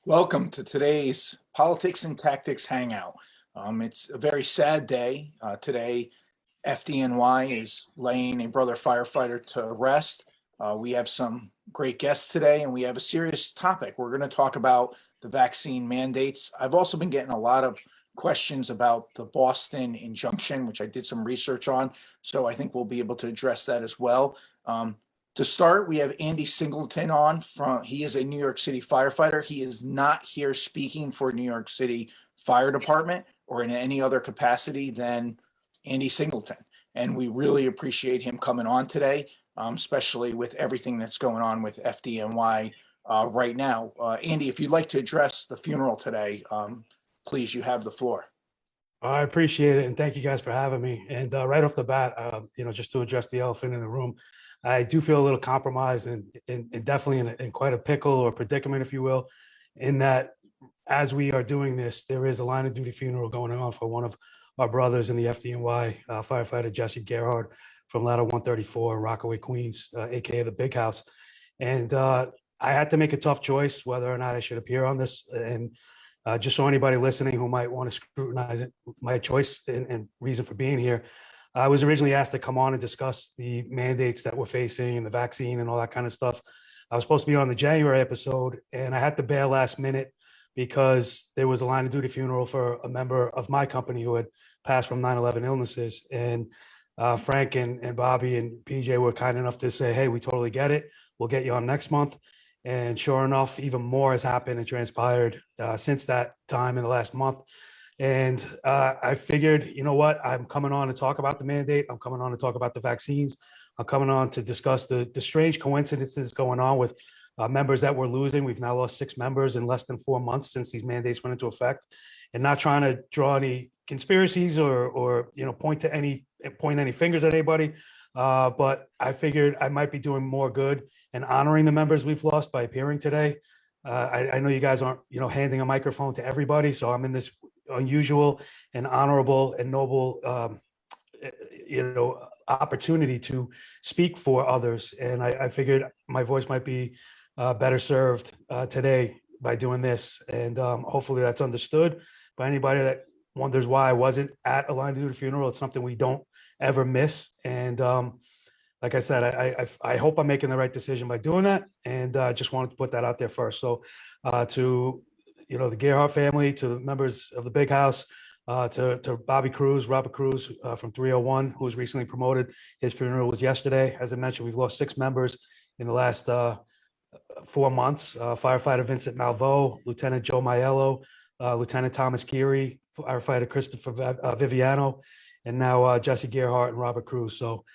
Welcome to today's Politics and Tactics Hangout. It's a very sad day. Today, FDNY is laying a brother firefighter to rest. We have some great guests today, and we have a serious topic. We're going to talk about the vaccine mandates. I've also been getting a lot of questions about the Boston injunction, which I did some research on, so I think we'll be able to address that as well. To start, we have Andy Singleton on. He is a New York City firefighter. He is not here speaking for New York City Fire Department or in any other capacity than Andy Singleton. And we really appreciate him coming on today, especially with everything that's going on with FDNY right now. Andy, if you'd like to address the funeral today, please, you have the floor. I appreciate it, and thank you guys for having me. And right off the bat, just to address the elephant in the room, I do feel a little compromised and definitely in quite a pickle or predicament, if you will, in that as we are doing this, there is a line of duty funeral going on for one of our brothers in the FDNY, firefighter Jesse Gerhardt from Ladder 134 in Rockaway, Queens, aka the Big House. And I had to make a tough choice whether or not I should appear on this. And just so anybody listening who might want to scrutinize it, my choice and reason for being here, I was originally asked to come on and discuss the mandates that we're facing and the vaccine and all that kind of stuff. I was supposed to be on the January episode, and I had to bail last minute because there was a line of duty funeral for a member of my company who had passed from 9/11 illnesses. And Frank and Bobby and PJ were kind enough to say, hey, we totally get it. We'll get you on next month. And sure enough, even more has happened and transpired since that time in the last month. And I figured, you know what, I'm coming on to talk about the mandate. I'm coming on to talk about the vaccines. I'm coming on to discuss the strange coincidences going on with members that we're losing. We've now lost 6 members in less than 4 months since these mandates went into effect, and not trying to draw any conspiracies or point any fingers at anybody. But I figured I might be doing more good and honoring the members we've lost by appearing today. I know you guys aren't, handing a microphone to everybody. So I'm in this unusual and honorable and noble, opportunity to speak for others. And I figured my voice might be better served today by doing this. And hopefully that's understood by anybody that wonders why I wasn't at a line of duty funeral. It's something we don't ever miss. And like I said, I hope I'm making the right decision by doing that. And I just wanted to put that out there first. So to the Gerhardt family, to the members of the Big House, to Bobby Cruz, Robert Cruz from 301, who was recently promoted. His funeral was yesterday. As I mentioned, we've lost 6 members in the last 4 months. Firefighter Vincent Malveau, Lieutenant Joe Maiello, Lieutenant Thomas Geary, firefighter Christopher Viviano, and now Jesse Gerhardt and Robert Cruz. So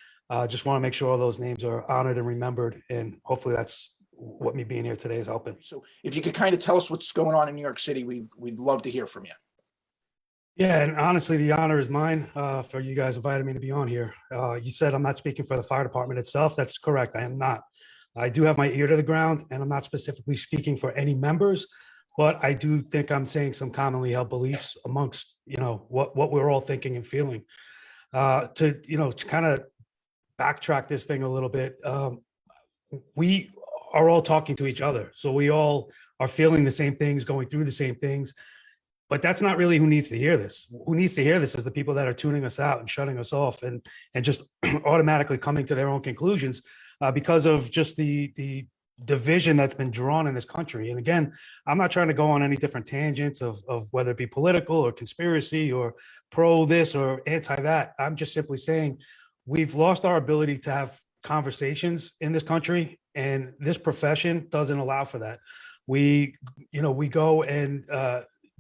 just want to make sure all those names are honored and remembered, and hopefully that's what me being here today is helping. So if you could kind of tell us what's going on in New York City, we'd love to hear from you. Yeah, and honestly, the honor is mine for you guys inviting me to be on here. You said I'm not speaking for the fire department itself. That's correct. I am not. I do have my ear to the ground, and I'm not specifically speaking for any members, but I do think I'm saying some commonly held beliefs amongst, what we're all thinking and feeling. To kind of backtrack this thing a little bit, we are all talking to each other. So we all are feeling the same things, going through the same things. But that's not really who needs to hear this. Who needs to hear this is the people that are tuning us out and shutting us off and just automatically coming to their own conclusions because of just the division that's been drawn in this country. And again, I'm not trying to go on any different tangents of whether it be political or conspiracy or pro this or anti that. I'm just simply saying we've lost our ability to have conversations in this country, and this profession doesn't allow for that. We go and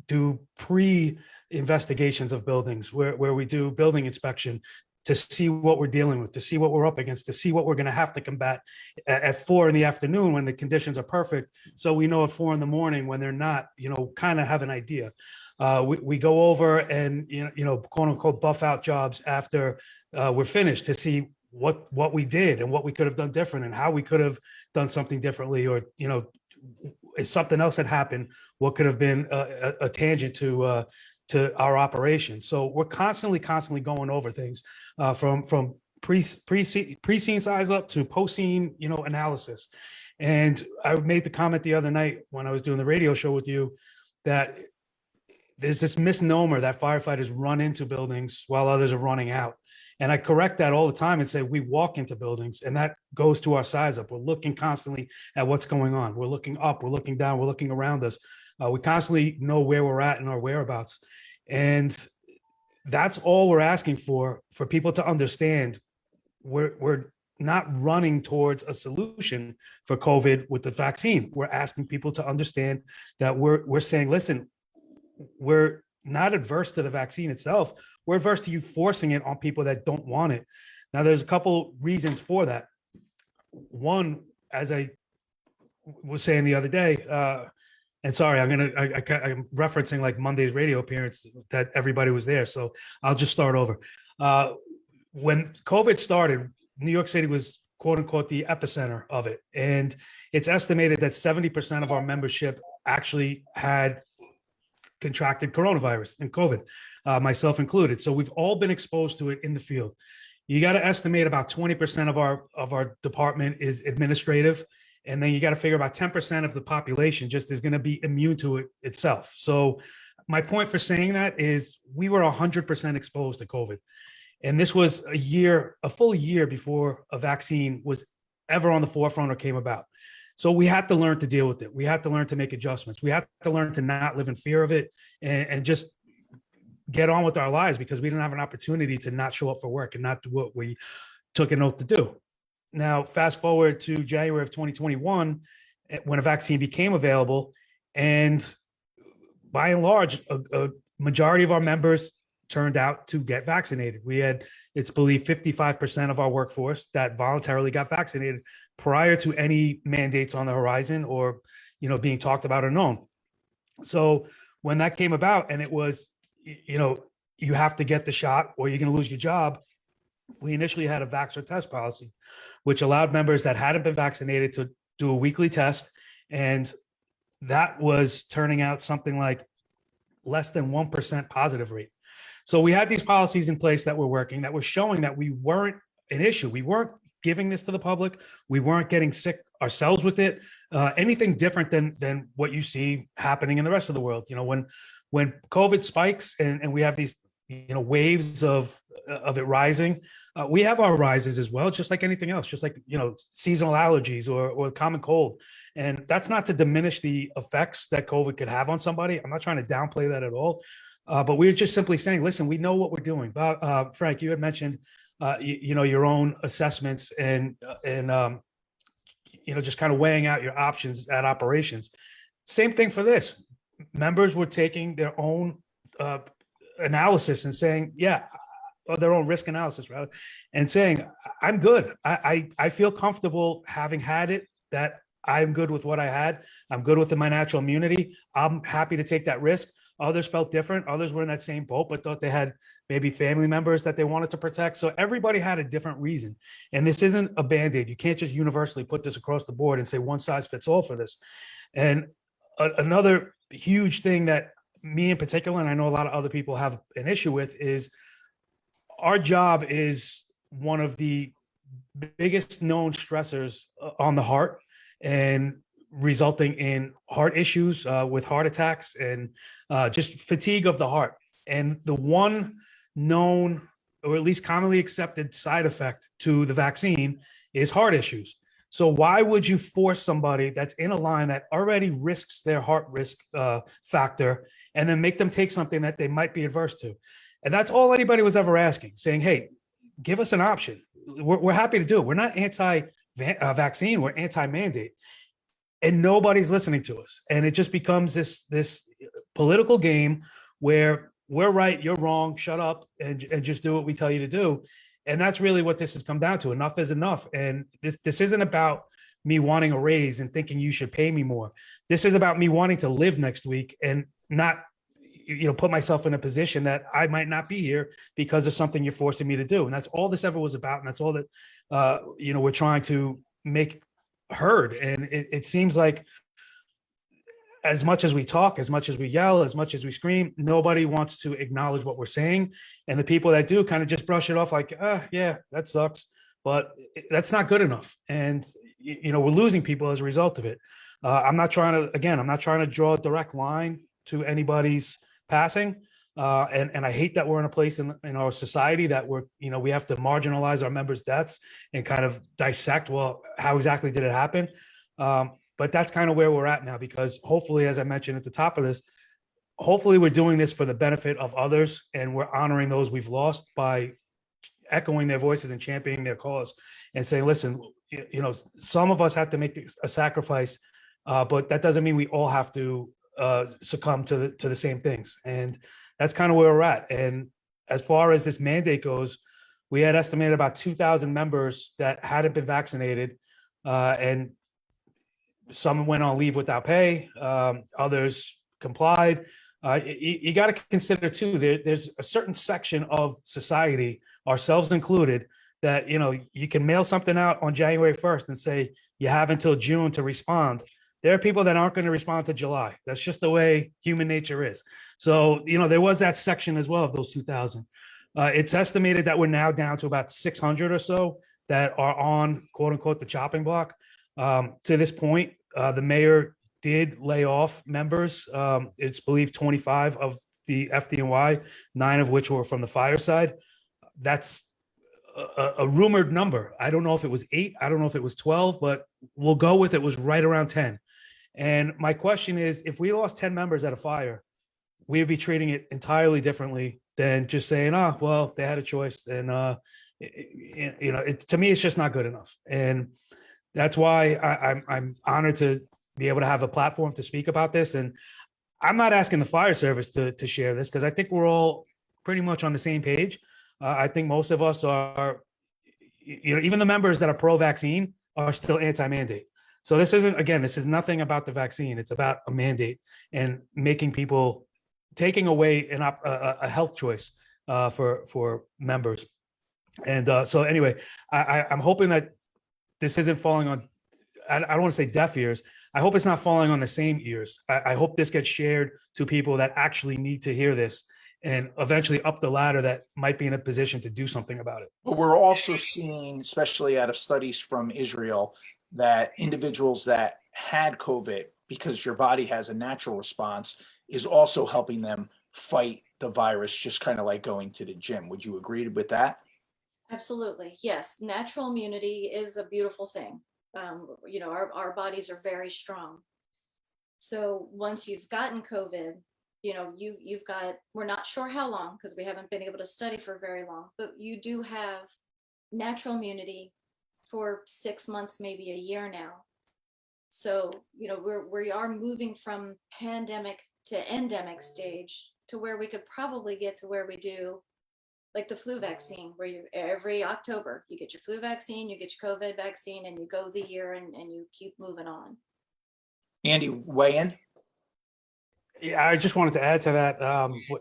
do pre-investigations of buildings where we do building inspection to see what we're dealing with, to see what we're up against, to see what we're going to have to combat at 4 p.m. when the conditions are perfect. So we know at 4 a.m. when they're not, kind of have an idea. We go over and, quote unquote, buff out jobs after we're finished to see what we did and what we could have done different and how we could have done something differently, or, if something else had happened, what could have been a tangent to our operation. So we're constantly going over things from pre-scene size up to post-scene, analysis. And I made the comment the other night when I was doing the radio show with you that there's this misnomer that firefighters run into buildings while others are running out. And I correct that all the time and say we walk into buildings, and that goes to our size up. We're looking constantly at what's going on. We're looking up, we're looking down, we're looking around us. We constantly know where we're at and our whereabouts. And that's all we're asking for people to understand. We're not running towards a solution for COVID with the vaccine. We're asking people to understand that we're saying, listen, we're not adverse to the vaccine itself. We're adverse to you forcing it on people that don't want it. Now, there's a couple reasons for that. One, as I was saying the other day, and sorry, I'm referencing like Monday's radio appearance that everybody was there. So I'll just start over. When COVID started, New York City was quote unquote the epicenter of it. And it's estimated that 70% of our membership actually had contracted coronavirus and COVID, myself included. So we've all been exposed to it in the field. You got to estimate about 20% of our department is administrative. And then you got to figure about 10% of the population just is going to be immune to it itself. So my point for saying that is we were 100% exposed to COVID. And this was a full year before a vaccine was ever on the forefront or came about. So we had to learn to deal with it. We had to learn to make adjustments. We had to learn to not live in fear of it and just get on with our lives, because we didn't have an opportunity to not show up for work and not do what we took an oath to do. Now, fast forward to January of 2021, when a vaccine became available, and by and large, a majority of our members turned out to get vaccinated. We had, it's believed, 55% of our workforce that voluntarily got vaccinated prior to any mandates on the horizon or, being talked about or known. So when that came about and it was, you have to get the shot or you're going to lose your job, we initially had a vax or test policy, which allowed members that hadn't been vaccinated to do a weekly test. And that was turning out something like less than 1% positive rate. So we had these policies in place that were working, that were showing that we weren't an issue. We weren't giving this to the public. We weren't getting sick ourselves with it. Anything different than what you see happening in the rest of the world. When COVID spikes and we have these waves of it rising, we have our rises as well, just like anything else, just like seasonal allergies or common cold. And that's not to diminish the effects that COVID could have on somebody. I'm not trying to downplay that at all. But we're just simply saying, listen, we know what we're doing. Frank, you had mentioned, your own assessments and just kind of weighing out your options at operations. Same thing for this. Members were taking their own analysis and saying, or their own risk analysis rather, and saying, I'm good. I feel comfortable having had it, that I'm good with what I had. I'm good with my natural immunity. I'm happy to take that risk. Others felt different. Others were in that same boat, but thought they had maybe family members that they wanted to protect. So everybody had a different reason. And this isn't a Band-Aid. You can't just universally put this across the board and say one size fits all for this. And another huge thing that me in particular, and I know a lot of other people have an issue with, is our job is one of the biggest known stressors on the heart, and resulting in heart issues with heart attacks and just fatigue of the heart. And the one known, or at least commonly accepted, side effect to the vaccine is heart issues. So why would you force somebody that's in a line that already risks their heart risk factor and then make them take something that they might be adverse to? And that's all anybody was ever asking, saying, hey, give us an option. We're happy to do it. We're not anti-vaccine, we're anti-mandate. And nobody's listening to us. And it just becomes this political game where we're right, you're wrong, shut up, and just do what we tell you to do. And that's really what this has come down to. Enough is enough. And this isn't about me wanting a raise and thinking you should pay me more. This is about me wanting to live next week and not put myself in a position that I might not be here because of something you're forcing me to do. And that's all this ever was about. And that's all that, we're trying to make heard. And it seems like as much as we talk, as much as we yell, as much as we scream, nobody wants to acknowledge what we're saying. And the people that do kind of just brush it off like, yeah, that sucks. but that's not good enough. And, we're losing people as a result of it. I'm not trying to draw a direct line to anybody's passing. And I hate that we're in a place in our society that we have to marginalize our members' deaths and kind of dissect, well, how exactly did it happen? But that's kind of where we're at now, because hopefully, as I mentioned at the top of this, hopefully we're doing this for the benefit of others, and we're honoring those we've lost by echoing their voices and championing their cause and saying, listen, some of us have to make a sacrifice, but that doesn't mean we all have to succumb to the same things. And that's kind of where we're at. And as far as this mandate goes, we had estimated about 2,000 members that hadn't been vaccinated, and some went on leave without pay. Others complied. You got to consider too, there's a certain section of society, ourselves included, that you can mail something out on January 1st and say you have until June to respond. There are people that aren't going to respond to July. That's just the way human nature is. So there was that section as well of those 2,000. It's estimated that we're now down to about 600 or so that are on, quote unquote, the chopping block. To this point, the mayor did lay off members. It's believed 25 of the FDNY, 9 of which were from the fire side. That's a rumored number. I don't know if it was 8. I don't know if it was 12, but we'll go with it was right around 10. And my question is, if we lost 10 members at a fire, we would be treating it entirely differently than just saying, oh, well, they had a choice. And, to me, it's just not good enough. And that's why I'm honored to be able to have a platform to speak about this. And I'm not asking the fire service to share this, because I think we're all pretty much on the same page. I think most of us are, even the members that are pro-vaccine are still anti-mandate. So this is nothing about the vaccine. It's about a mandate and making people, taking away a health choice for members. And so anyway, I'm hoping that this isn't falling on, I don't want to say deaf ears. I hope it's not falling on the same ears. I hope this gets shared to people that actually need to hear this, and eventually up the ladder that might be in a position to do something about it. But we're also seeing, especially out of studies from Israel, that individuals that had COVID, because your body has a natural response, is also helping them fight the virus, just kind of like going to the gym. Would you agree with that? Absolutely. Yes. Natural immunity is a beautiful thing. Our bodies are very strong. So once you've gotten COVID, you've got, we're not sure how long, because we haven't been able to study for very long, but you do have natural immunity for 6 months, maybe a year now. So, we are moving from pandemic to endemic stage to where we could probably get to where we do like the flu vaccine, where every October you get your flu vaccine, you get your COVID vaccine, and you go the year and you keep moving on. Andy, weigh in. Yeah, I just wanted to add to that,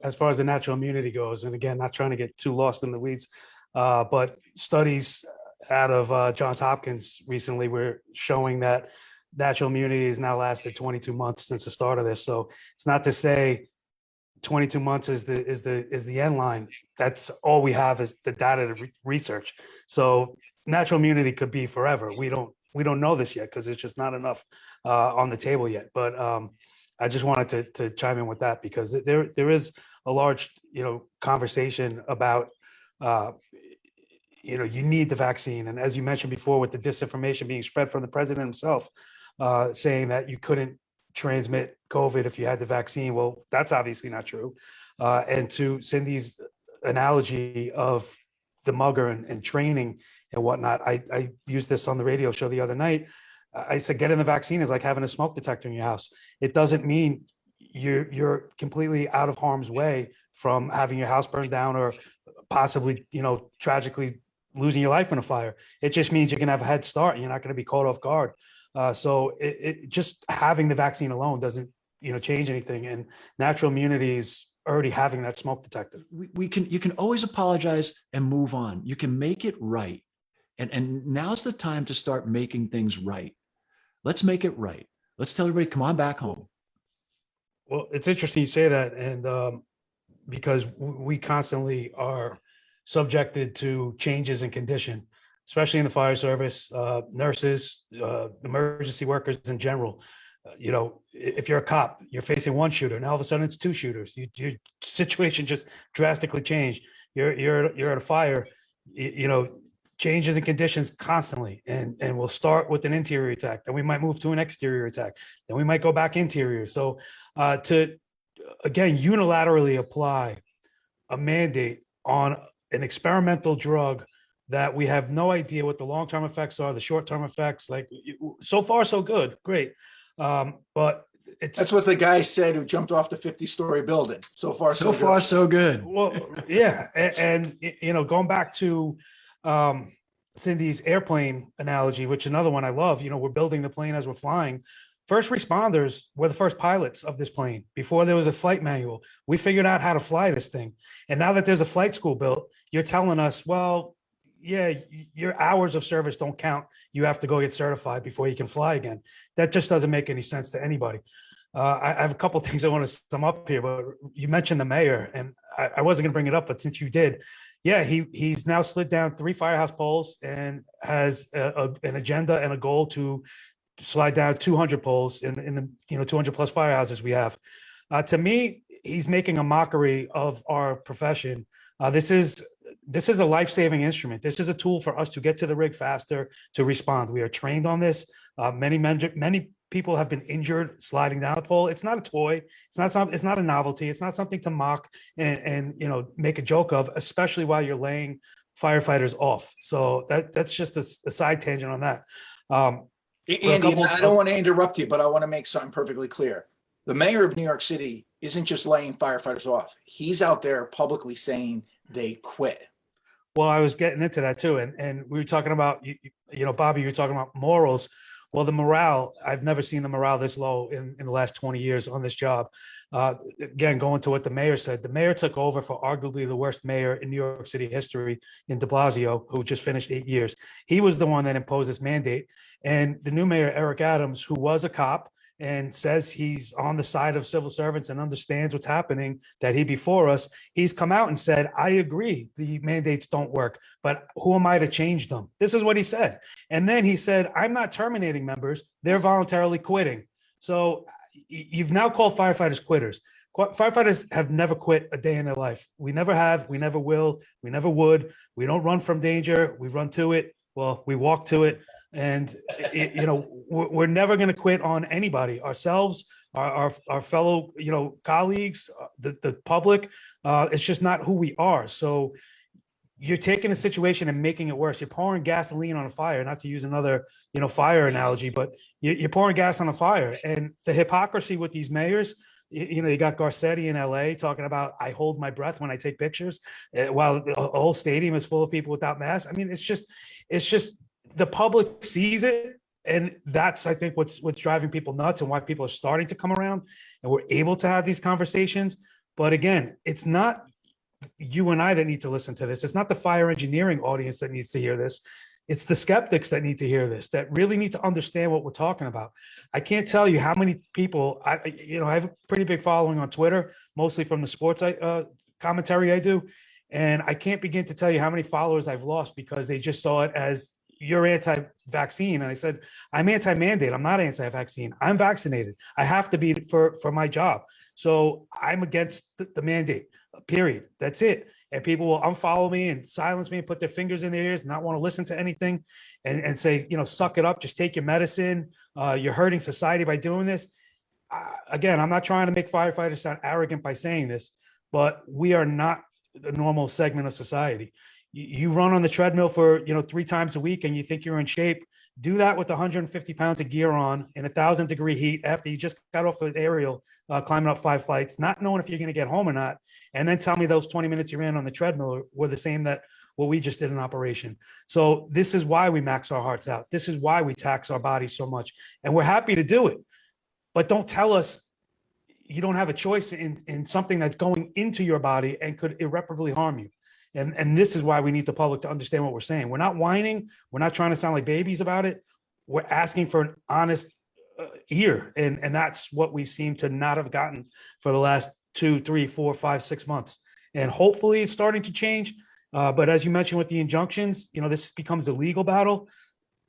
as far as the natural immunity goes, and again, not trying to get too lost in the weeds, but studies out of Johns Hopkins recently were showing that natural immunity has now lasted 22 months since the start of this. So it's not to say 22 months is the end line. That's all we have is the data to research. So natural immunity could be forever. We don't know this yet, because it's just not enough on the table yet. But I just wanted to chime in with that, because there is a large conversation about you need the vaccine, and as you mentioned before, with the disinformation being spread from the president himself, saying that you couldn't transmit COVID if you had the vaccine. Well, that's obviously not true. And to Cindy's analogy of the mugger and training and whatnot, I used this on the radio show the other night. I said, getting the vaccine is like having a smoke detector in your house. It doesn't mean you're completely out of harm's way from having your house burned down or possibly, tragically losing your life in a fire. It just means you can have a head start and you're not going to be caught off guard. So it just having the vaccine alone doesn't, change anything. And natural immunity is already having that smoke detector. You can always apologize and move on. You can make it right. And now's the time to start making things right. Let's make it right. Let's tell everybody, come on back home. Well, it's interesting you say that. And because we constantly are subjected to changes in condition. especially in the fire service, nurses, emergency workers in general. If you're a cop, you're facing one shooter, now all of a sudden it's two shooters. Your situation just drastically changed. You're at a fire, changes in conditions constantly, and we'll start with an interior attack, then we might move to an exterior attack, then we might go back interior. So to again unilaterally apply a mandate on an experimental drug that we have no idea what the long-term effects are, the short-term effects, like so far so good, great. But that's what the guy said who jumped off the 50-story building. So far so good. Well, yeah. And going back to Cindy's airplane analogy, which another one I love, we're building the plane as we're flying. First responders were the first pilots of this plane. Before there was a flight manual, we figured out how to fly this thing. And now that there's a flight school built, you're telling us, well, yeah, your hours of service don't count. You have to go get certified before you can fly again. That just doesn't make any sense to anybody. I have a couple of things I want to sum up here, but you mentioned the mayor, and I wasn't going to bring it up, but since you did, yeah, he's now slid down 3 firehouse poles and has an agenda and a goal to slide down 200 poles in the 200 plus firehouses we have. To me, he's making a mockery of our profession. This is a life-saving instrument. This is a tool for us to get to the rig faster, to respond. We are trained on this. Many people have been injured sliding down a pole. It's not a toy. It's not a novelty. It's not something to mock and make a joke of, especially while you're laying firefighters off. So that's just a side tangent on that. Andy, I don't want to interrupt you, but I want to make something perfectly clear. The mayor of New York City isn't just laying firefighters off. He's out there publicly saying they quit. Well, I was getting into that too. And we were talking about, Bobby, you were talking about morals. Well, the morale, I've never seen the morale this low in the last 20 years on this job. Again, going to what the mayor said, the mayor took over for arguably the worst mayor in New York City history in de Blasio, who just finished 8 years. He was the one that imposed this mandate. And the new mayor, Eric Adams, who was a cop and says he's on the side of civil servants and understands what's happening, that he before us, he's come out and said, I agree, the mandates don't work, but who am I to change them? This is what he said. And then he said, I'm not terminating members, they're voluntarily quitting. So you've now called firefighters quitters. Firefighters have never quit a day in their life. We never have, we never will, we never would. We don't run from danger, we run to it. Well, we walk to it. And, we're never going to quit on anybody, ourselves, our fellow, colleagues, the public. It's just not who we are. So you're taking a situation and making it worse. You're pouring gasoline on a fire, not to use another, fire analogy, but you're pouring gas on a fire. And the hypocrisy with these mayors, you got Garcetti in LA talking about, I hold my breath when I take pictures, while a whole stadium is full of people without masks. I mean, it's just the public sees it, and that's, I think, what's driving people nuts and why people are starting to come around and we're able to have these conversations. But again, it's not you and I that need to listen to this. It's not the fire engineering audience that needs to hear this. It's the skeptics that need to hear this, that really need to understand what we're talking about. I can't tell you how many people, I have a pretty big following on Twitter, mostly from the sports commentary I do. And I can't begin to tell you how many followers I've lost because they just saw it as, you're anti-vaccine. And I said, I'm anti-mandate. I'm not anti-vaccine. I'm vaccinated. I have to be for my job. So I'm against the mandate, period. That's it. And people will unfollow me and silence me and put their fingers in their ears and not want to listen to anything and say, suck it up, just take your medicine. You're hurting society by doing this. Again, I'm not trying to make firefighters sound arrogant by saying this, but we are not a normal segment of society. You run on the treadmill for 3 times a week and you think you're in shape. Do that with 150 pounds of gear on in 1,000-degree heat after you just got off an aerial climbing up 5 flights, not knowing if you're going to get home or not, and then tell me those 20 minutes you ran on the treadmill were the same that what we just did in operation. So this is why we max our hearts out. This is why we tax our bodies so much, and we're happy to do it. But don't tell us you don't have a choice in something that's going into your body and could irreparably harm you. And this is why we need the public to understand what we're saying. We're not whining. We're not trying to sound like babies about it. We're asking for an honest ear. And that's what we seem to not have gotten for the last 2, 3, 4, 5, 6 months. And hopefully it's starting to change. But as you mentioned with the injunctions, this becomes a legal battle.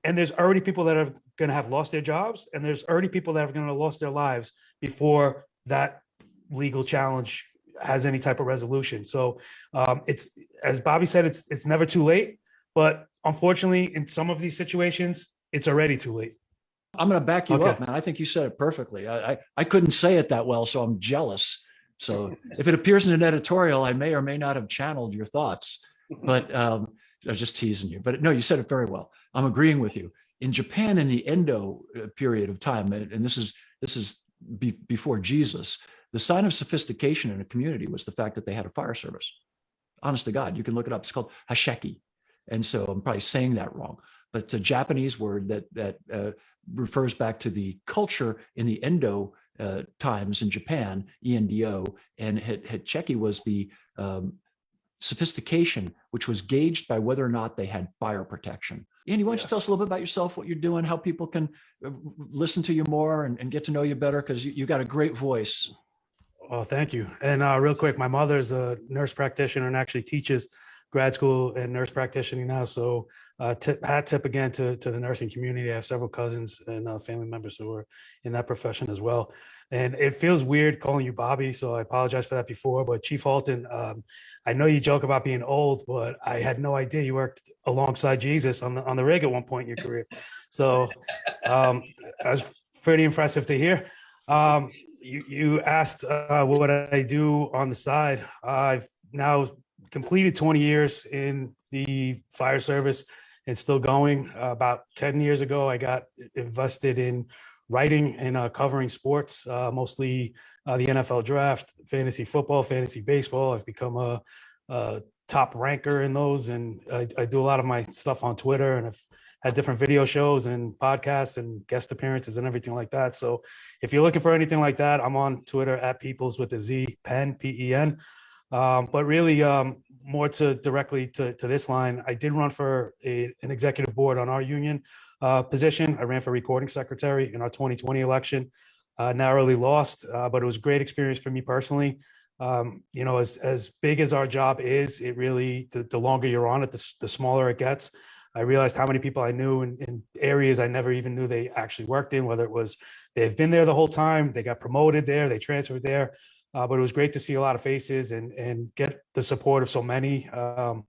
And there's already people that are going to have lost their jobs, and there's already people that are going to have lost their lives before that legal challenge has any type of resolution. So it's, as Bobby said, it's never too late. But unfortunately, in some of these situations, it's already too late. I'm going to back you Okay. up, man. I think you said it perfectly. I couldn't say it that well, so I'm jealous. So if it appears in an editorial, I may or may not have channeled your thoughts, but I'm just teasing you. But no, you said it very well. I'm agreeing with you. In Japan, in the Endo period of time, and this is before Jesus, the sign of sophistication in a community was the fact that they had a fire service. Honest to God, you can look it up. It's called hasheki. And so I'm probably saying that wrong, but it's a Japanese word that refers back to the culture in the Endo times in Japan, ENDO, and hacheki was the sophistication, which was gauged by whether or not they had fire protection. Andy, why don't you tell us a little bit about yourself, what you're doing, how people can listen to you more and get to know you better, because you got a great voice. Oh, thank you. And real quick, my mother's a nurse practitioner and actually teaches grad school and nurse practitioning now. So hat tip again to the nursing community. I have several cousins and family members who are in that profession as well. And it feels weird calling you Bobby, so I apologize for that before. But Chief Halton, I know you joke about being old, but I had no idea you worked alongside Jesus on the rig at one point in your career. So that was pretty impressive to hear. You asked what I do on the side. I've now completed 20 years in the fire service and still going. About 10 years ago, I got invested in writing and covering sports, mostly the NFL draft, fantasy football, fantasy baseball. I've become a top ranker in those, and I do a lot of my stuff on Twitter, and I've had different video shows and podcasts and guest appearances and everything like that. So if you're looking for anything like that, I'm on Twitter at Peoples with a Z, Penn, P-E-N. But really more directly to this line, I did run for an executive board on our union position. I ran for recording secretary in our 2020 election, narrowly lost, but it was a great experience for me personally. As big as our job is, it really, the longer you're on it, the smaller it gets. I realized how many people I knew in areas I never even knew they actually worked in, whether it was they've been there the whole time, they got promoted there, they transferred there. But it was great to see a lot of faces and get the support of so many. I'm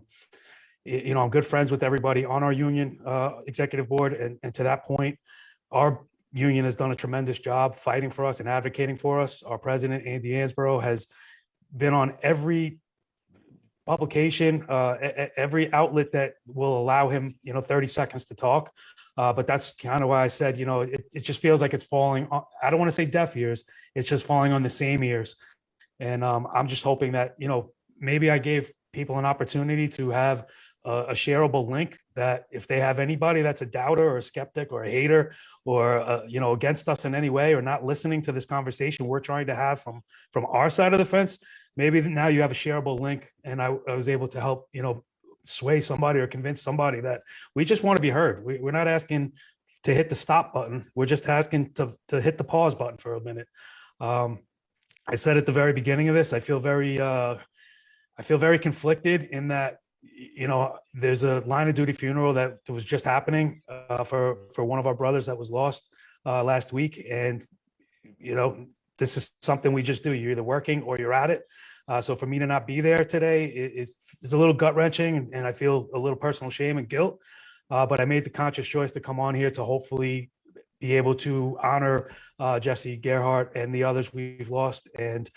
good friends with everybody on our union executive board. And to that point, our union has done a tremendous job fighting for us and advocating for us. Our president, Andy Ansborough, has been on every publication, every outlet that will allow him, 30 seconds to talk. But that's kind of why I said, it just feels like it's falling on, I don't want to say deaf ears. It's just falling on the same ears. And I'm just hoping that, maybe I gave people an opportunity to have a shareable link that if they have anybody that's a doubter or a skeptic or a hater or, against us in any way or not listening to this conversation we're trying to have from our side of the fence, maybe now you have a shareable link. And I was able to help, sway somebody or convince somebody that we just want to be heard. We're not asking to hit the stop button. We're just asking to hit the pause button for a minute. I said at the very beginning of this, I feel very conflicted in that, there's a line of duty funeral that was just happening for one of our brothers that was lost last week. And, this is something we just do. You're either working or you're at it. So for me to not be there today, it's a little gut wrenching and I feel a little personal shame and guilt. But I made the conscious choice to come on here to hopefully be able to honor Jesse Gerhardt and the others we've lost and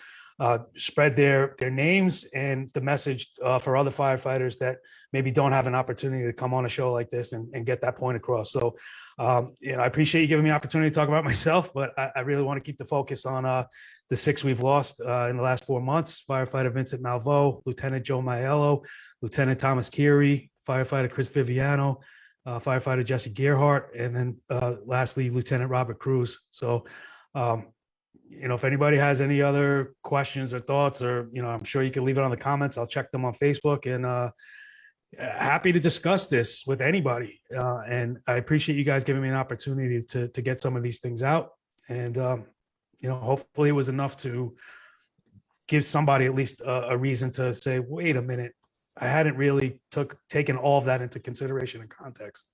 spread their names and the message for other firefighters that maybe don't have an opportunity to come on a show like this and get that point across. So, I appreciate you giving me an opportunity to talk about myself, but I really want to keep the focus on the 6 we've lost in the last 4 months: firefighter Vincent Malveau, Lieutenant Joe Maiello, Lieutenant Thomas Keary, firefighter Chris Viviano, firefighter Jesse Gerhardt, and then lastly, Lieutenant Robert Cruz. So, if anybody has any other questions or thoughts, or, I'm sure you can leave it on the comments. I'll check them on Facebook, and happy to discuss this with anybody. And I appreciate you guys giving me an opportunity to get some of these things out. And, hopefully it was enough to give somebody at least a reason to say, wait a minute, I hadn't really taken all of that into consideration and context.